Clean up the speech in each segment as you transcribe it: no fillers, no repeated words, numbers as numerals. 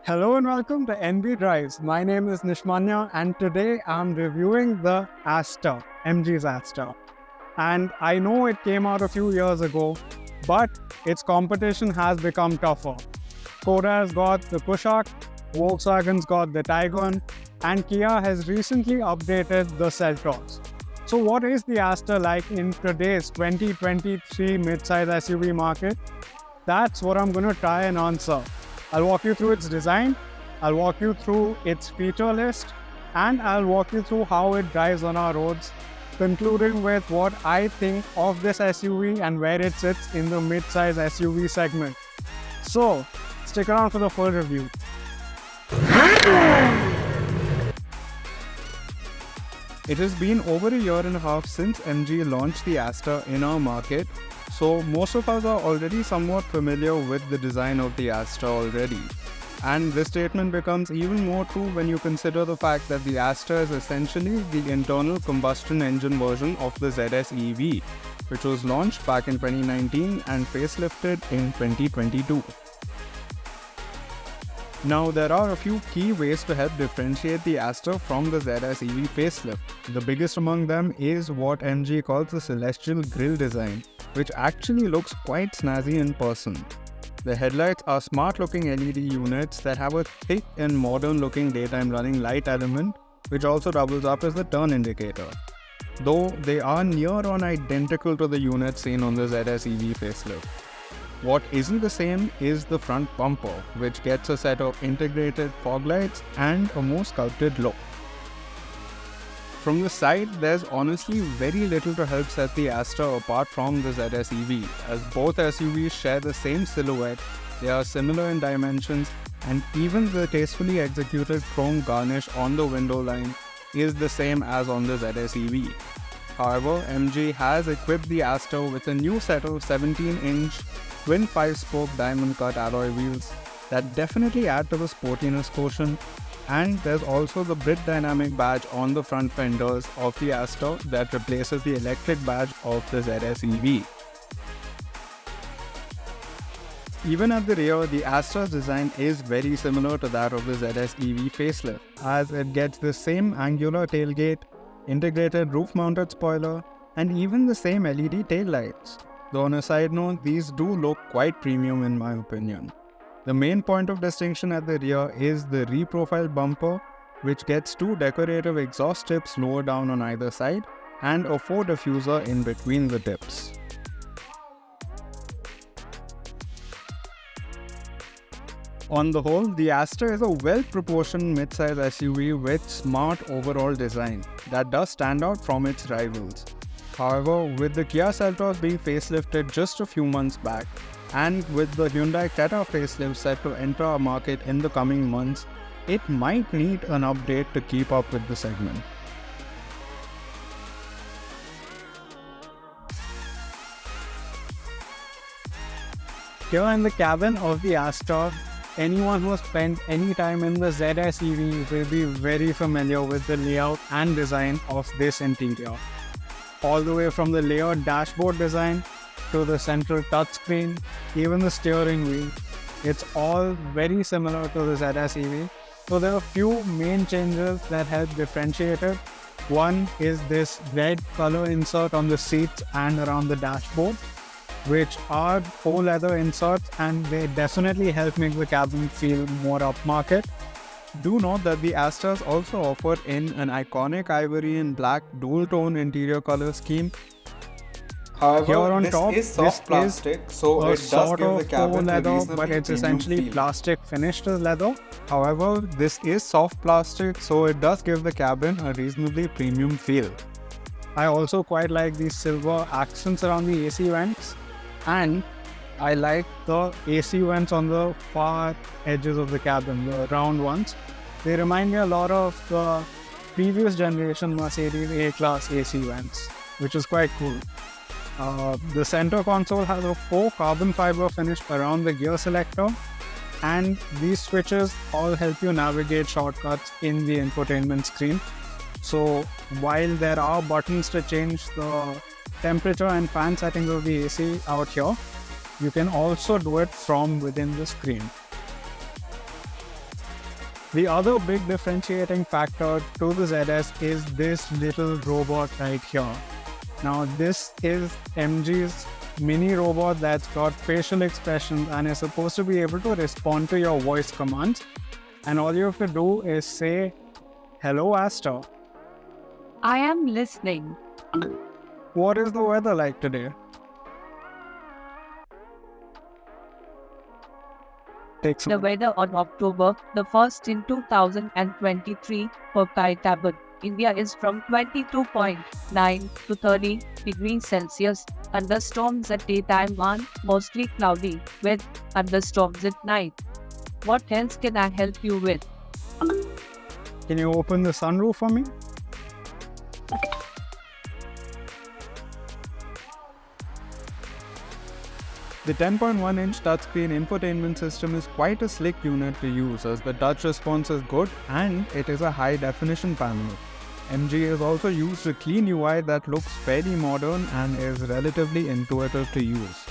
Hello and welcome to NB Drives. My name is Nishmanya and today I'm reviewing the Astor, MG's Astor. And I know it came out a few years ago, but its competition has become tougher. Skoda's got the Kushaq, Volkswagen's got the Taycan, and Kia has recently updated the Seltos. So what is the Astor like in today's 2023 midsize SUV market? That's what I'm going to try and answer. I'll walk you through its design, I'll walk you through its feature list, and I'll walk you through how it drives on our roads, concluding with what I think of this SUV and where it sits in the mid-size SUV segment. So, stick around for the full review. It has been over a year and a half since MG launched the Astor in our market, so most of us are already somewhat familiar with the design of the Astor already. And this statement becomes even more true when you consider the fact that the Astor is essentially the internal combustion engine version of the ZS EV, which was launched back in 2019 and facelifted in 2022. Now, there are a few key ways to help differentiate the Astor from the ZS EV facelift. The biggest among them is what MG calls the celestial grille design, which actually looks quite snazzy in person. The headlights are smart-looking LED units that have a thick and modern-looking daytime running light element, which also doubles up as the turn indicator. Though they are near on identical to the units seen on the ZS EV facelift. What isn't the same is the front bumper, which gets a set of integrated fog lights and a more sculpted look. From the side, there's honestly very little to help set the Astor apart from the ZS EV, as both SUVs share the same silhouette, they are similar in dimensions, and even the tastefully executed chrome garnish on the window line is the same as on the ZS EV. However, MG has equipped the Astor with a new set of 17-inch twin 5-spoke diamond-cut alloy wheels that definitely add to the sportiness quotient, and there's also the Brit Dynamic badge on the front fenders of the Astor that replaces the electric badge of the ZS EV. Even at the rear, the Astor's design is very similar to that of the ZS EV facelift, as it gets the same angular tailgate, integrated roof-mounted spoiler, and even the same LED taillights. Though on a side note, these do look quite premium in my opinion. The main point of distinction at the rear is the reprofiled bumper, which gets two decorative exhaust tips lower down on either side and a faux diffuser in between the tips. On the whole, the Astor is a well-proportioned mid-size SUV with smart overall design that does stand out from its rivals. However, with the Kia Seltos being facelifted just a few months back, and with the Hyundai Creta facelift set to enter our market in the coming months, it might need an update to keep up with the segment. Here in the cabin of the Astor, anyone who has spent any time in the ZS EV will be very familiar with the layout and design of this interior. All the way from the layered dashboard design to the central touchscreen, even the steering wheel, it's all very similar to the ZS EV. So there are a few main changes that help differentiate it. One is this red color insert on the seats and around the dashboard, which are faux leather inserts, and they definitely help make the cabin feel more upmarket. Do note that the Astors also offer in an iconic ivory and black dual-tone interior color scheme. However, here on this top, is soft plastic, so it does give the cabin a leather, reasonably but it's premium essentially feel. plastic finished as leather. However, this is soft plastic, so it does give the cabin a reasonably premium feel. I also quite like these silver accents around the AC vents, and I like the AC vents on the far edges of the cabin, the round ones. They remind me a lot of the previous generation Mercedes A-Class AC vents, which is quite cool. The center console has a faux carbon fiber finish around the gear selector, and these switches all help you navigate shortcuts in the infotainment screen. So while there are buttons to change the temperature and fan settings of the AC out here, you can also do it from within the screen. The other big differentiating factor to the ZS is this little robot right here. Now this is MG's mini robot that's got facial expressions and is supposed to be able to respond to your voice commands. And all you have to do is say, "Hello Astor. I am listening." What is the weather like today?" The weather on October the 1st in 2023 for Kaitabad, India is from 22.9 to 30 degrees Celsius. Thunderstorms at daytime and mostly cloudy with thunderstorms at night. What else can I help you with? Can you open the sunroof for me? The 10.1-inch touchscreen infotainment system is quite a slick unit to use as the touch response is good and it is a high-definition panel. MG has also used a clean UI that looks fairly modern and is relatively intuitive to use.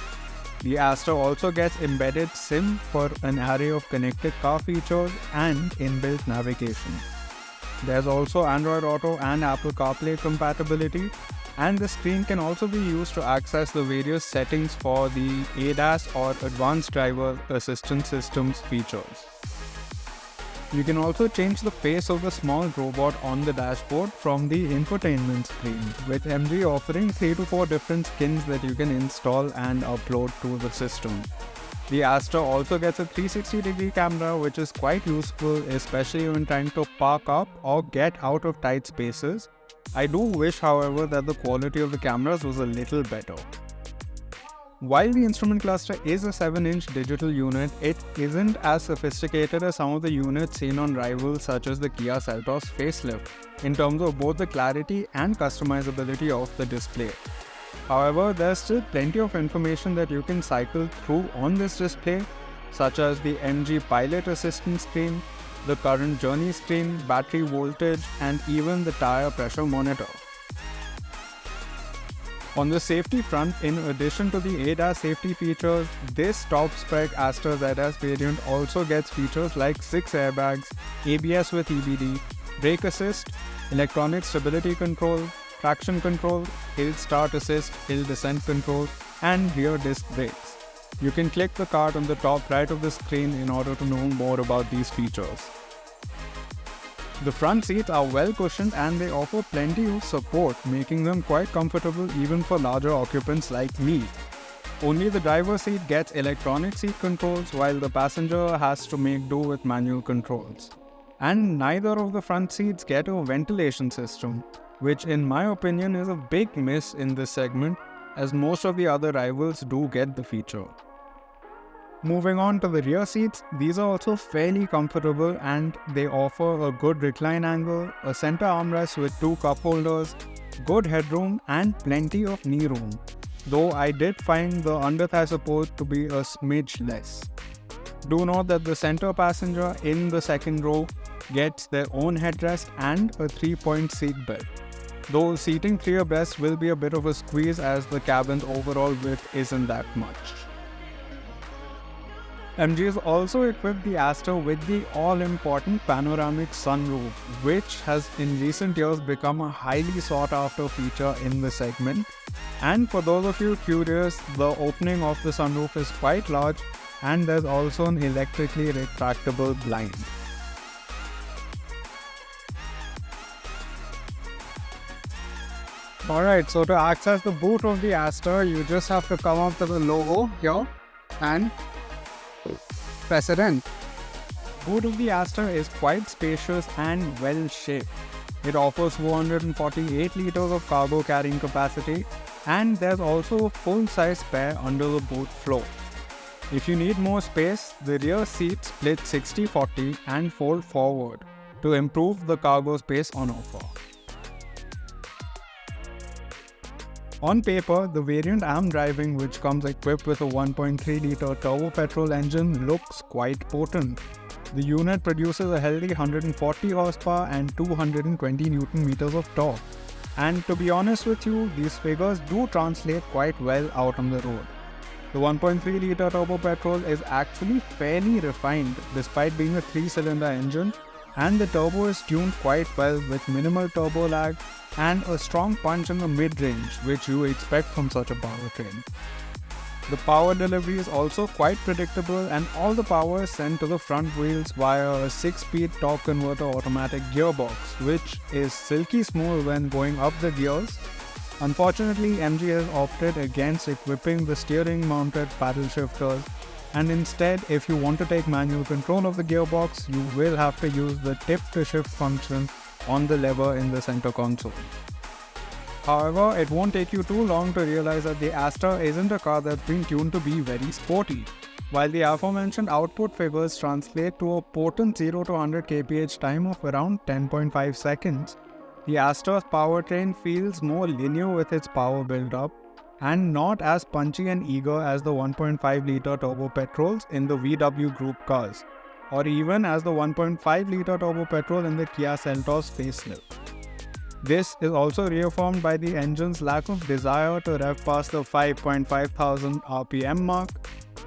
The Astor also gets embedded SIM for an array of connected car features and inbuilt navigation. There's also Android Auto and Apple CarPlay compatibility, and the screen can also be used to access the various settings for the ADAS or Advanced Driver Assistance Systems features. You can also change the face of the small robot on the dashboard from the infotainment screen, with MG offering 3 to 4 different skins that you can install and upload to the system. The Astor also gets a 360-degree camera, which is quite useful, especially when trying to park up or get out of tight spaces. I do wish, however, that the quality of the cameras was a little better. While the instrument cluster is a 7-inch digital unit, it isn't as sophisticated as some of the units seen on rivals such as the Kia Seltos facelift, in terms of both the clarity and customizability of the display. However, there's still plenty of information that you can cycle through on this display, such as the MG Pilot Assistance screen, the current journey screen, battery voltage, and even the tire pressure monitor. On the safety front, in addition to the ADAS safety features, this top-spec Astor ZS variant also gets features like 6 airbags, ABS with EBD, brake assist, electronic stability control, traction control, hill start assist, hill descent control, and rear disc brakes. You can click the card on the top right of the screen in order to know more about these features. The front seats are well cushioned and they offer plenty of support, making them quite comfortable even for larger occupants like me. Only the driver's seat gets electronic seat controls while the passenger has to make do with manual controls. And neither of the front seats get a ventilation system, which in my opinion is a big miss in this segment, as most of the other rivals do get the feature. Moving on to the rear seats, these are also fairly comfortable and they offer a good recline angle, a center armrest with 2 cup holders, good headroom and plenty of knee room, though I did find the under-thigh support to be a smidge less. Do note that the center passenger in the second row gets their own headrest and a 3-point seat belt, though seating 3 abreast will be a bit of a squeeze as the cabin's overall width isn't that much. MG has also equipped the Astor with the all-important panoramic sunroof, which has in recent years become a highly sought-after feature in the segment. And for those of you curious, the opening of the sunroof is quite large and there's also an electrically retractable blind. Alright, so to access the boot of the Astor, you just have to come up to the logo here and press it in. Boot of the Astor is quite spacious and well shaped. It offers 448 liters of cargo carrying capacity and there's also a full-size spare under the boot floor. If you need more space, the rear seats split 60-40 and fold forward to improve the cargo space on offer. On paper, the variant I'm driving, which comes equipped with a 1.3-litre turbo petrol engine, looks quite potent. The unit produces a healthy 140 horsepower and 220 Nm of torque. And to be honest with you, these figures do translate quite well out on the road. The 1.3-litre turbo petrol is actually fairly refined despite being a 3-cylinder engine, and the turbo is tuned quite well with minimal turbo lag and a strong punch in the mid-range, which you expect from such a powertrain. The power delivery is also quite predictable, and all the power is sent to the front wheels via a 6-speed torque converter automatic gearbox, which is silky smooth when going up the gears. Unfortunately, MG has opted against equipping the steering mounted paddle shifters, and instead, if you want to take manual control of the gearbox, you will have to use the tip to shift function on the lever in the center console. However, it won't take you too long to realize that the Astor isn't a car that's been tuned to be very sporty. While the aforementioned output figures translate to a potent 0 to 100 kph time of around 10.5 seconds, the Astor's powertrain feels more linear with its power build-up and not as punchy and eager as the 1.5-litre turbo petrols in the VW group cars, or even as the 1.5-litre turbo petrol in the Kia Seltos facelift. This is also reaffirmed by the engine's lack of desire to rev past the 5,500 RPM mark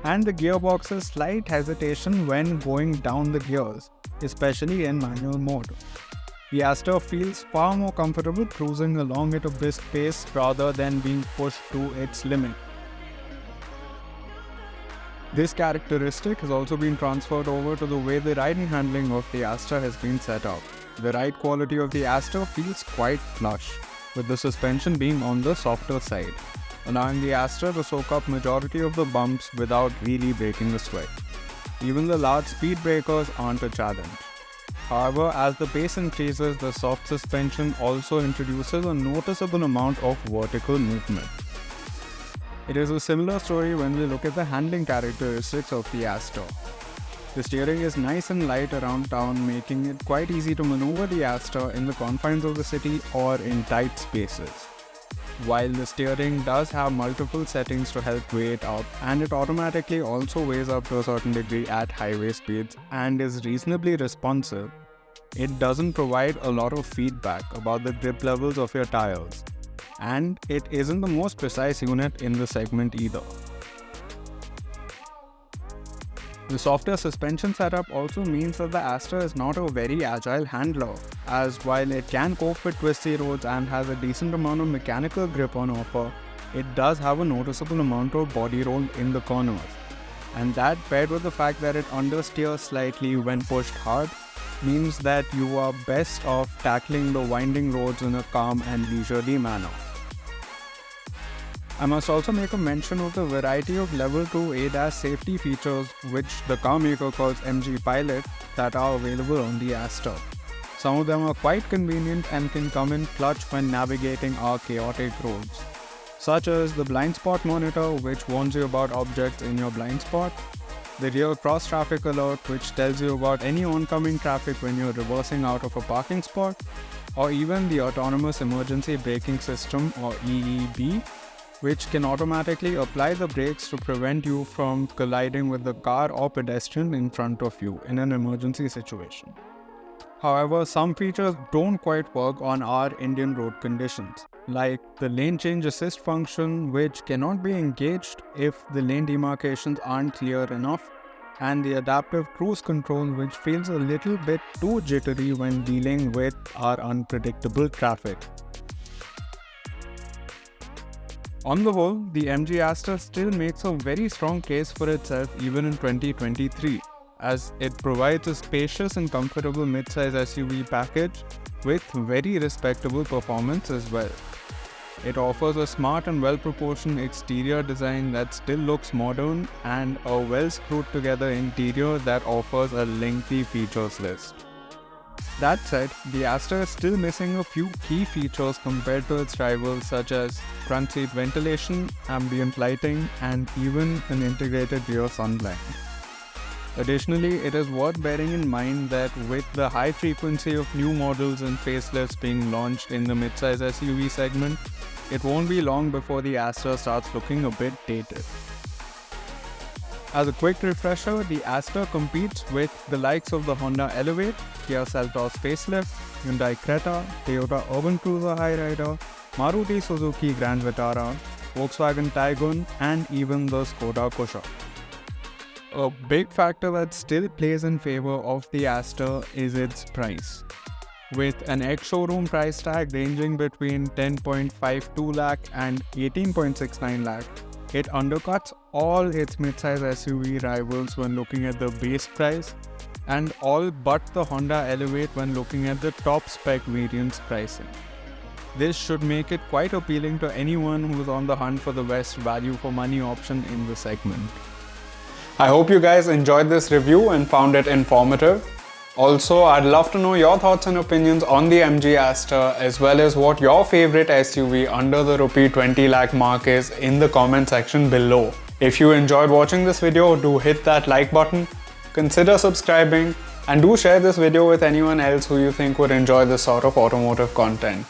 and the gearbox's slight hesitation when going down the gears, especially in manual mode. The Astor feels far more comfortable cruising along at a brisk pace rather than being pushed to its limit. This characteristic has also been transferred over to the way the riding handling of the Astor has been set up. The ride quality of the Astor feels quite plush, with the suspension being on the softer side, allowing the Astor to soak up majority of the bumps without really breaking a sweat. Even the large speed breakers aren't a challenge. However, as the pace increases, the soft suspension also introduces a noticeable amount of vertical movement. It is a similar story when we look at the handling characteristics of the Astor. The steering is nice and light around town, making it quite easy to maneuver the Astor in the confines of the city or in tight spaces. While the steering does have multiple settings to help weigh it out, and it automatically also weighs up to a certain degree at highway speeds and is reasonably responsive, it doesn't provide a lot of feedback about the grip levels of your tires, and it isn't the most precise unit in the segment either. The softer suspension setup also means that the Astor is not a very agile handler, as while it can cope with twisty roads and has a decent amount of mechanical grip on offer, it does have a noticeable amount of body roll in the corners. And that, paired with the fact that it understeers slightly when pushed hard, means that you are best off tackling the winding roads in a calm and leisurely manner. I must also make a mention of the variety of level 2 ADAS safety features which the car maker calls MG Pilot that are available on the Astor. Some of them are quite convenient and can come in clutch when navigating our chaotic roads, such as the blind spot monitor which warns you about objects in your blind spot, the rear cross traffic alert which tells you about any oncoming traffic when you're reversing out of a parking spot, or even the autonomous emergency braking system or EEB, which can automatically apply the brakes to prevent you from colliding with the car or pedestrian in front of you in an emergency situation. However, some features don't quite work on our Indian road conditions, like the lane change assist function, which cannot be engaged if the lane demarcations aren't clear enough, and the adaptive cruise control, which feels a little bit too jittery when dealing with our unpredictable traffic. On the whole, the MG Astor still makes a very strong case for itself even in 2023, as it provides a spacious and comfortable mid-size SUV package with very respectable performance as well. It offers a smart and well-proportioned exterior design that still looks modern and a well-screwed together interior that offers a lengthy features list. That said, the Astor is still missing a few key features compared to its rivals such as front seat ventilation, ambient lighting, and even an integrated rear sunblind. Additionally, it is worth bearing in mind that with the high frequency of new models and facelifts being launched in the midsize SUV segment, it won't be long before the Astor starts looking a bit dated. As a quick refresher, the Astor competes with the likes of the Honda Elevate, Kia Seltos facelift, Hyundai Creta, Toyota Urban Cruiser Hyryder, Maruti Suzuki Grand Vitara, Volkswagen Tiguan, and even the Skoda Kushaq. A big factor that still plays in favor of the Astor is its price. With an ex-showroom price tag ranging between 10.52 lakh and 18.69 lakh, it undercuts all its midsize SUV rivals when looking at the base price, and all but the Honda Elevate when looking at the top spec variants pricing. This should make it quite appealing to anyone who is on the hunt for the best value for money option in the segment. I hope you guys enjoyed this review and found it informative. Also, I'd love to know your thoughts and opinions on the MG Astor, as well as what your favorite SUV under the rupee 20 lakh mark is in the comment section below. If you enjoyed watching this video, do hit that like button, consider subscribing, and do share this video with anyone else who you think would enjoy this sort of automotive content.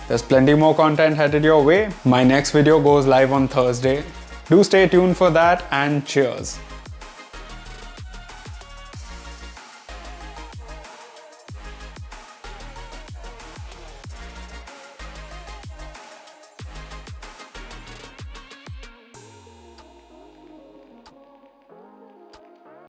There's plenty more content headed your way. My next video goes live on Thursday. Do stay tuned for that, and cheers.